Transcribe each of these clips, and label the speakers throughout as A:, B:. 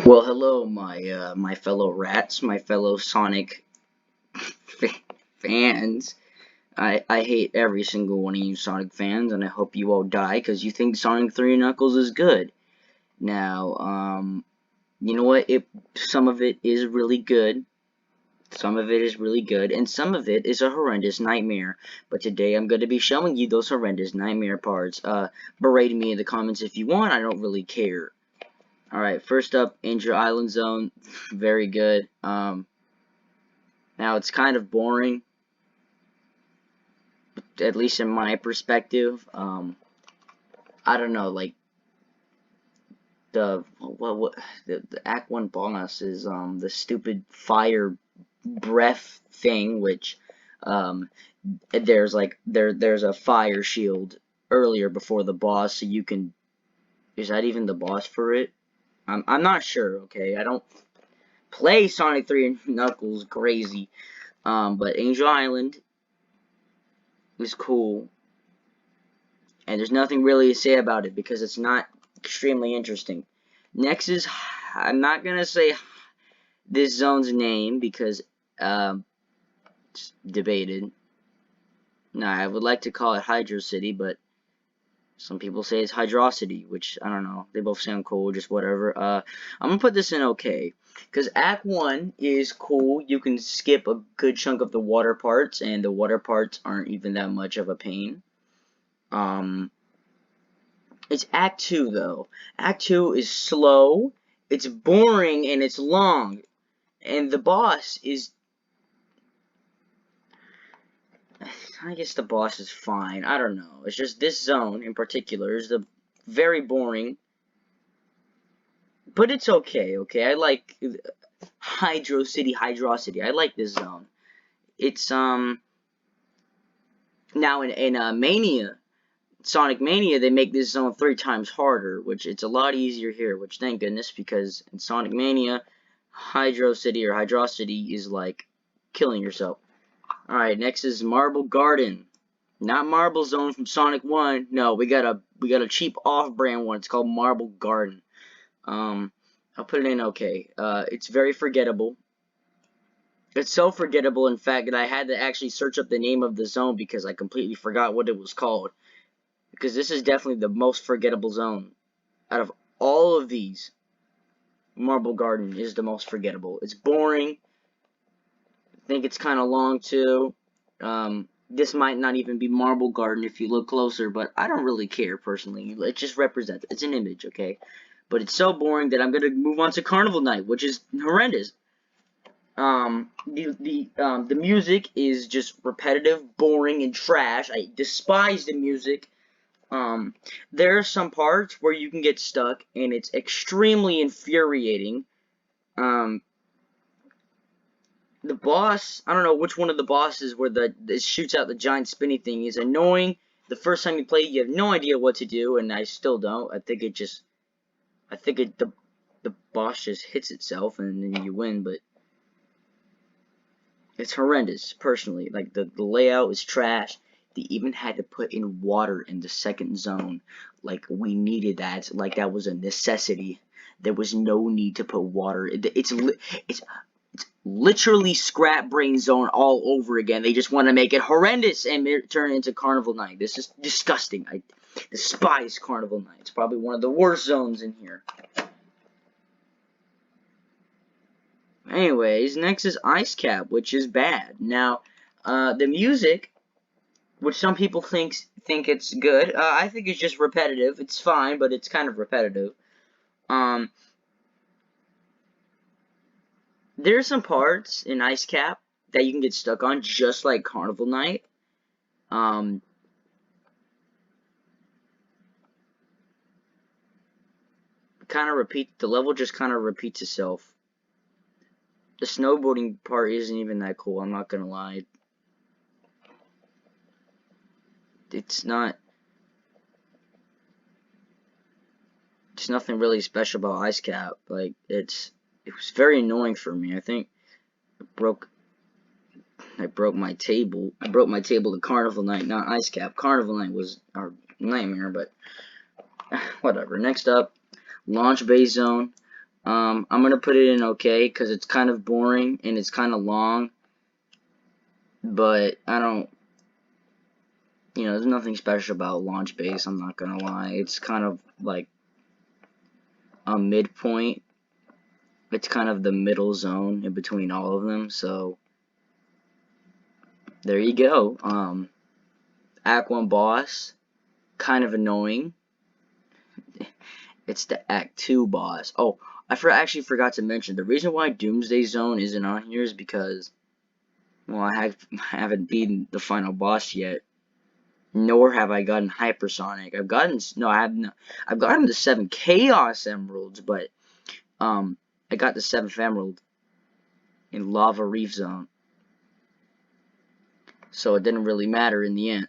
A: Well, hello, my fellow rats, my fellow Sonic fans. I hate every single one of you Sonic fans, and I hope you all die because you think Sonic 3 Knuckles is good. Now, you know what? Some of it is really good. Some of it is really good, and some of it is a horrendous nightmare. But today I'm going to be showing you those horrendous nightmare parts. Berate me in the comments if you want. I don't really care. Alright, first up, Angel Island Zone. Very good. Now it's kind of boring, at least in my perspective. I don't know, like the Act 1 boss is the stupid fire breath thing, which there's a fire shield earlier before the boss, so you can. Is that even the boss for it? I'm not sure. Okay, I don't play Sonic 3 and Knuckles crazy. But Angel Island is cool. And there's nothing really to say about it because it's not extremely interesting. Next is, I'm not going to say this zone's name because it's debated. Nah, I would like to call it Hydro City, but some people say it's Hydrocity, which, I don't know. They both sound cool, just whatever. I'm going to put this in okay. Because Act 1 is cool. You can skip a good chunk of the water parts, and the water parts aren't even that much of a pain. It's Act 2, though. Act 2 is slow, it's boring, and it's long. And the boss is... I guess the boss is fine. I don't know. It's just this zone in particular is very boring. But it's okay, okay? I like Hydrocity. I like this zone. It's, now in Mania, Sonic Mania, they make this zone 3 times harder, which it's a lot easier here, which thank goodness, because in Sonic Mania, Hydrocity or Hydrocity is like killing yourself. Alright, next is Marble Garden. Not Marble Zone from Sonic 1. No, we got a cheap off-brand one. It's called Marble Garden. I'll put it in okay. It's very forgettable. It's so forgettable, in fact, that I had to actually search up the name of the zone because I completely forgot what it was called. Because this is definitely the most forgettable zone. Out of all of these, Marble Garden is the most forgettable. It's boring. I think it's kind of long, too. This might not even be Marble Garden if you look closer, but I don't really care, personally. It just represents. It's an image, okay? But it's so boring that I'm going to move on to Carnival Night, which is horrendous. The music is just repetitive, boring, and trash. I despise the music. There are some parts where you can get stuck, and it's extremely infuriating. The boss, I don't know which one of the bosses where it shoots out the giant spinny thing is annoying. The first time you play it, you have no idea what to do, and I still don't. I think the boss just hits itself, and then you win, but it's horrendous, personally. Like, the layout is trash. They even had to put in water in the second zone. Like, we needed that. Like, that was a necessity. There was no need to put water. It's literally Scrap Brain Zone all over again. They just want to make it horrendous and turn it into Carnival Night. This is disgusting. I despise Carnival Night. It's probably one of the worst zones in here. Anyways, next is Ice Cap, which is bad. Now, the music, which some people think it's good, I think it's just repetitive. It's fine, but it's kind of repetitive. There's some parts in Ice Cap that you can get stuck on, just like Carnival Night. The level just kind of repeats itself. The snowboarding part isn't even that cool, I'm not gonna lie. It's nothing really special about Ice Cap. Like, it was very annoying for me. I think I broke my table. I broke my table to Carnival Night, not Ice Cap. Carnival Night was our nightmare, but whatever. Next up, Launch Bay Zone. I'm gonna put it in okay, because it's kind of boring and it's kind of long. But I don't, there's nothing special about launch base, I'm not gonna lie. It's kind of like a midpoint. It's kind of the middle zone in between all of them, so there you go. Aqua Boss, kind of annoying. It's the Act 2 boss. Oh, I actually forgot to mention, the reason why Doomsday Zone isn't on here is because, well, I haven't beaten the final boss yet, nor have I gotten Hypersonic. I've gotten the 7 Chaos Emeralds, but I got the 7th Emerald in Lava Reef Zone, so it didn't really matter in the end.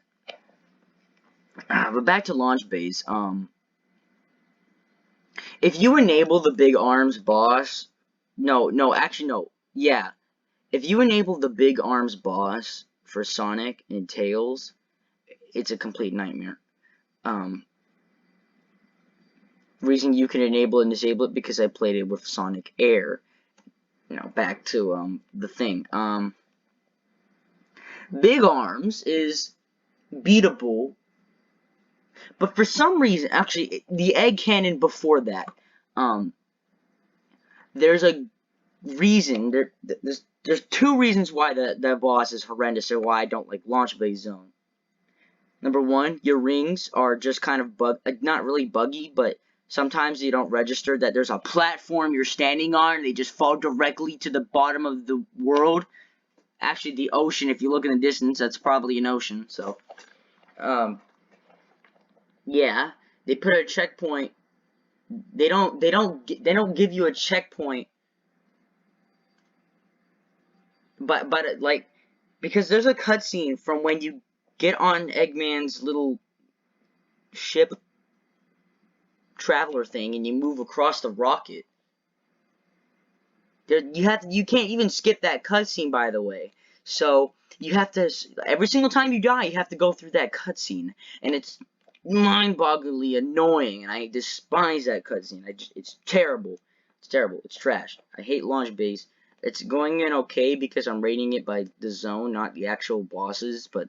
A: But back to Launch Base. If you enable the Big Arms boss, actually no, yeah. If you enable the Big Arms boss for Sonic and Tails, it's a complete nightmare. Reason you can enable and disable it because I played it with Sonic Air. Back to the thing. Big Arms is beatable, but for some reason, actually, the Egg Cannon before that, there's a reason. There's 2 reasons why that boss is horrendous, or why I don't like Launch Base Zone. Number 1, your rings are just kind of not really buggy, but sometimes you don't register that there's a platform you're standing on, and they just fall directly to the bottom of the world. Actually, the ocean, if you look in the distance, that's probably an ocean, so, yeah, they put a checkpoint. They don't give you a checkpoint, but like, because there's a cutscene from when you get on Eggman's little ship traveler thing and you move across the rocket. You can't even skip that cutscene, by the way. So you have to, every single time you die, you have to go through that cutscene, and it's mind-bogglingly annoying, and I despise that cutscene. It's terrible. It's terrible. It's trash. I hate Launch Base. It's going in okay because I'm rating it by the zone, not the actual bosses, but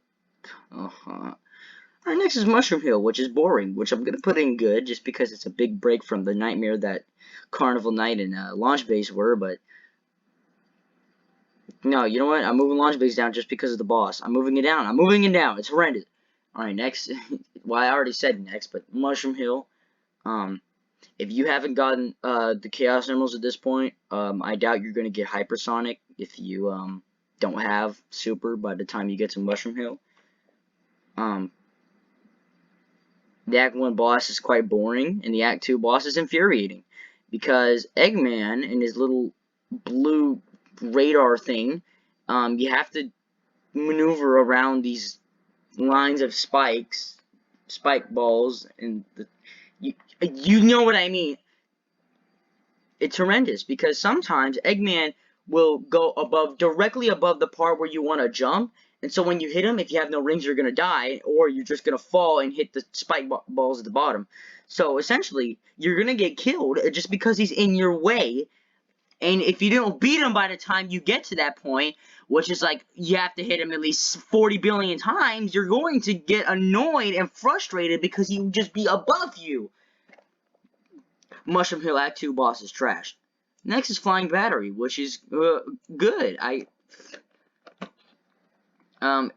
A: Alright, next is Mushroom Hill, which is boring, which I'm gonna put in good, just because it's a big break from the nightmare that Carnival Night and Launch Base were, but no, you know what? I'm moving Launch Base down just because of the boss. I'm moving it down. I'm moving it down. It's horrendous. Alright, next. Well, I already said next, but Mushroom Hill. If you haven't gotten the Chaos Emeralds at this point, I doubt you're gonna get Hypersonic if you don't have Super by the time you get to Mushroom Hill. The Act 1 boss is quite boring, and the Act 2 boss is infuriating, because Eggman and his little blue radar thing, you have to maneuver around these lines of spike balls, and you know what I mean. It's horrendous, because sometimes Eggman will go directly above the part where you want to jump, and so when you hit him, if you have no rings, you're going to die, or you're just going to fall and hit the spike balls at the bottom. So essentially, you're going to get killed just because he's in your way, and if you don't beat him by the time you get to that point, which is like, you have to hit him at least 40 billion times, you're going to get annoyed and frustrated because he will just be above you. Mushroom Hill Act 2 boss is trash. Next is Flying Battery, which is good.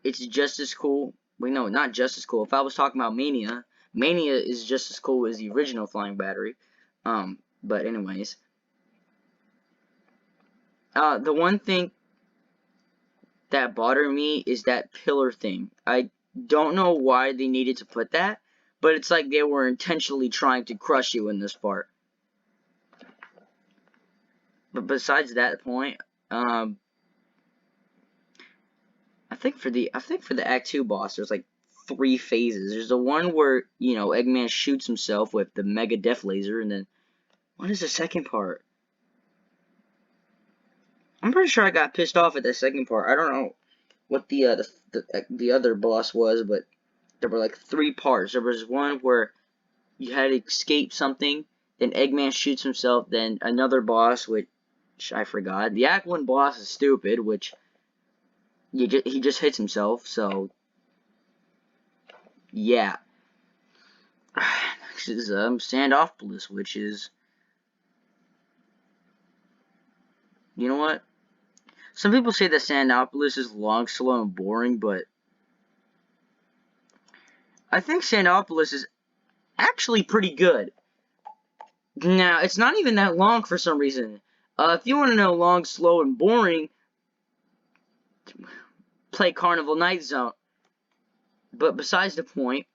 A: It's just as cool. Wait, no, not just as cool. If I was talking about Mania, Mania is just as cool as the original Flying Battery. But anyways. The one thing that bothered me is that pillar thing. I don't know why they needed to put that, but it's like they were intentionally trying to crush you in this part. But besides that point, I think for the Act 2 boss, there's like 3 phases. There's the one where, Eggman shoots himself with the Mega Death Laser, and then what is the second part? I'm pretty sure I got pissed off at the second part. I don't know what the other boss was, but there were like 3 parts. There was one where you had to escape something, then Eggman shoots himself, then another boss, which I forgot. The Act 1 boss is stupid, which he just hits himself, so yeah. Next is Standopolis, which is, you know what? Some people say that Standopolis is long, slow, and boring, but I think Standopolis is actually pretty good. Now, it's not even that long for some reason. If you want to know long, slow, and boring, play Carnival Night Zone. But besides the point,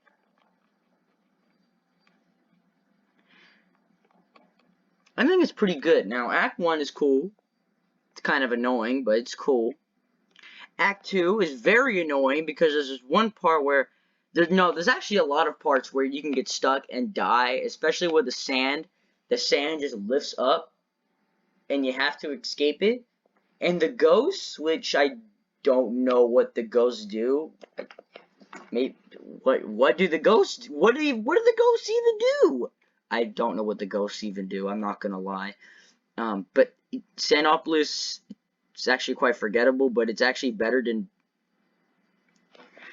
A: I think it's pretty good. Now, Act 1 is cool. It's kind of annoying, but it's cool. Act 2 is very annoying because there's this one part where there's actually a lot of parts where you can get stuck and die, especially with the sand. The sand just lifts up and you have to escape it. And the ghosts, which I don't know what the ghosts do. Maybe what do the ghosts what do the ghosts even do? I don't know what the ghosts even do, I'm not gonna lie. But Sanopolis is actually quite forgettable, but it's actually better than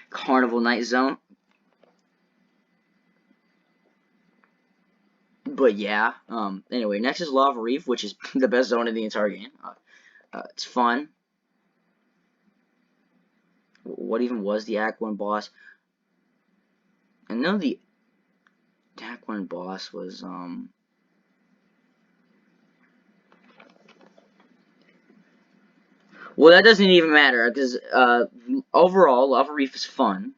A: Carnival Night Zone. But yeah, anyway, next is Lava Reef, which is the best zone in the entire game. It's fun. What even was the Act 1 boss? I know the Act 1 boss was, well, that doesn't even matter, because, overall, Lava Reef is fun.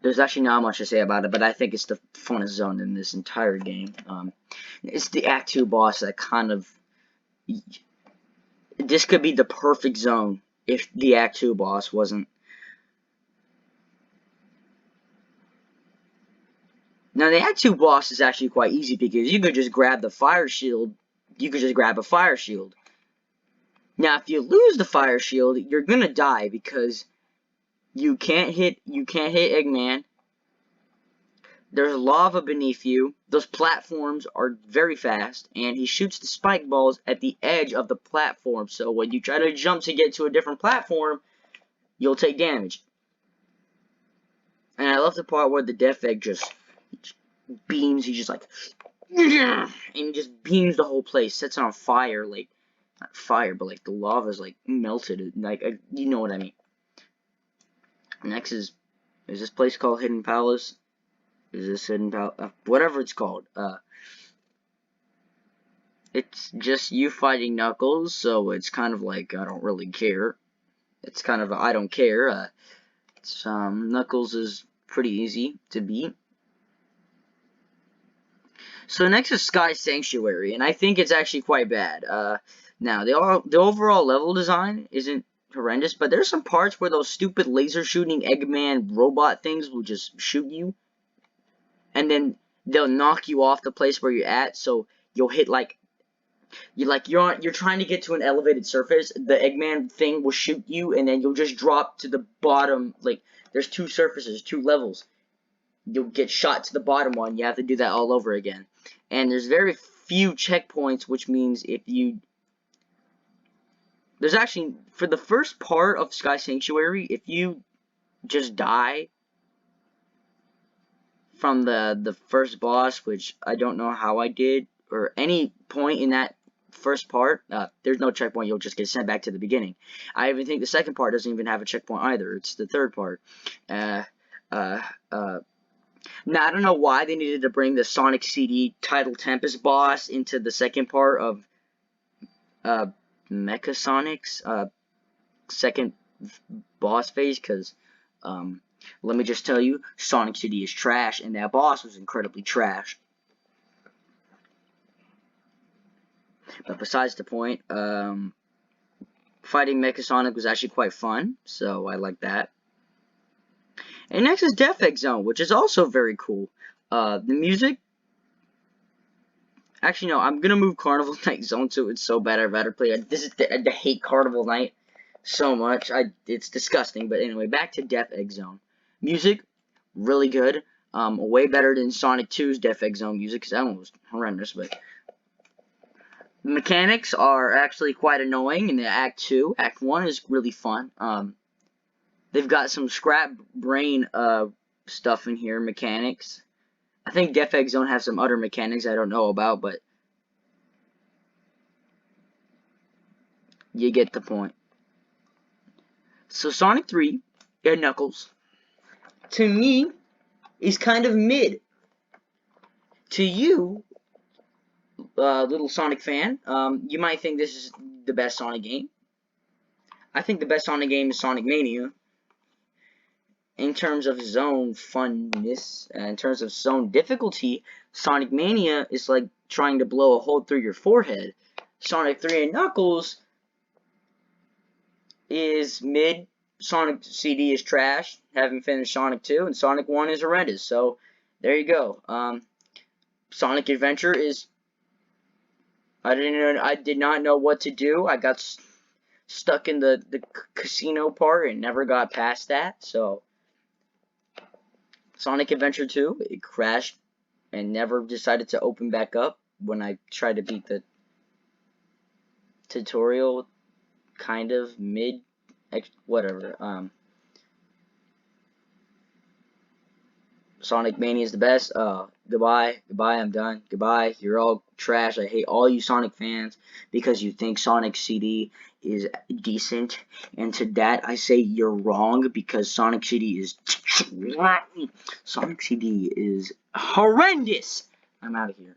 A: There's actually not much to say about it, but I think it's the funnest zone in this entire game. It's the Act 2 boss that kind of... This could be the perfect zone if the Act 2 boss wasn't... Now, the Act 2 boss is actually quite easy because you could just grab the fire shield. You could just grab a fire shield. Now, if you lose the fire shield, you're gonna die because you can't hit Eggman. There's lava beneath you. Those platforms are very fast, and he shoots the spike balls at the edge of the platform. So when you try to jump to get to a different platform, you'll take damage. And I love the part where the Death Egg just beams. He's just like, and he just beams the whole place, sets it on fire, like, not fire, but like the lava's like melted, like, you know what I mean. Next is this place called Hidden Palace? Is this Hidden Palace? Whatever it's called. It's just you fighting Knuckles, so it's kind of like, I don't really care. It's kind of, I don't care. Knuckles is pretty easy to beat. So next is Sky Sanctuary, and I think it's actually quite bad. Now, the overall level design isn't horrendous, but there's some parts where those stupid laser shooting Eggman robot things will just shoot you, and then they'll knock you off the place where you're at, so you'll hit like you're trying to get to an elevated surface, the Eggman thing will shoot you, and then you'll just drop to the bottom. Like, there's two surfaces, two levels. You'll get shot to the bottom one. You have to do that all over again. And there's very few checkpoints, which means if you... There's actually, for the first part of Sky Sanctuary, if you just die from the first boss, which I don't know how I did, or any point in that first part, there's no checkpoint. You'll just get sent back to the beginning. I even think the second part doesn't even have a checkpoint either. It's the third part. Now, I don't know why they needed to bring the Sonic CD Title Tempest boss into the second part of Mecha Sonic's second boss phase, because let me just tell you, Sonic CD is trash, and that boss was incredibly trash. But besides the point, fighting Mecha Sonic was actually quite fun, so I like that. And next is Death Egg Zone, which is also very cool. The music... Actually, no, I'm gonna move Carnival Night Zone to it's so bad I'd rather play. I hate Carnival Night so much. It's disgusting. But anyway, back to Death Egg Zone. Music, really good. Way better than Sonic 2's Defect Zone music, because that one was horrendous, but the mechanics are actually quite annoying in the Act 2. Act 1 is really fun. They've got some scrap brain stuff in here, mechanics. I think Defect Zone has some other mechanics I don't know about, but you get the point. So Sonic 3 and Knuckles, to me, is kind of mid. To you, little Sonic fan, you might think this is the best Sonic game. I think the best Sonic game is Sonic Mania. In terms of zone funness, in terms of zone difficulty, Sonic Mania is like trying to blow a hole through your forehead. Sonic 3 and Knuckles is mid. Sonic CD is trash. Haven't finished Sonic 2, and Sonic 1 is horrendous. So, there you go. Sonic Adventure is... I did not know what to do. I got stuck in the casino part and never got past that. So, Sonic Adventure 2, it crashed and never decided to open back up when I tried to beat the tutorial, kind of mid, whatever. Sonic Mania is the best. Goodbye, I'm done. Goodbye, you're all trash. I hate all you Sonic fans because you think Sonic CD is decent, and to that I say you're wrong, because Sonic CD is Sonic CD is horrendous. I'm out of here.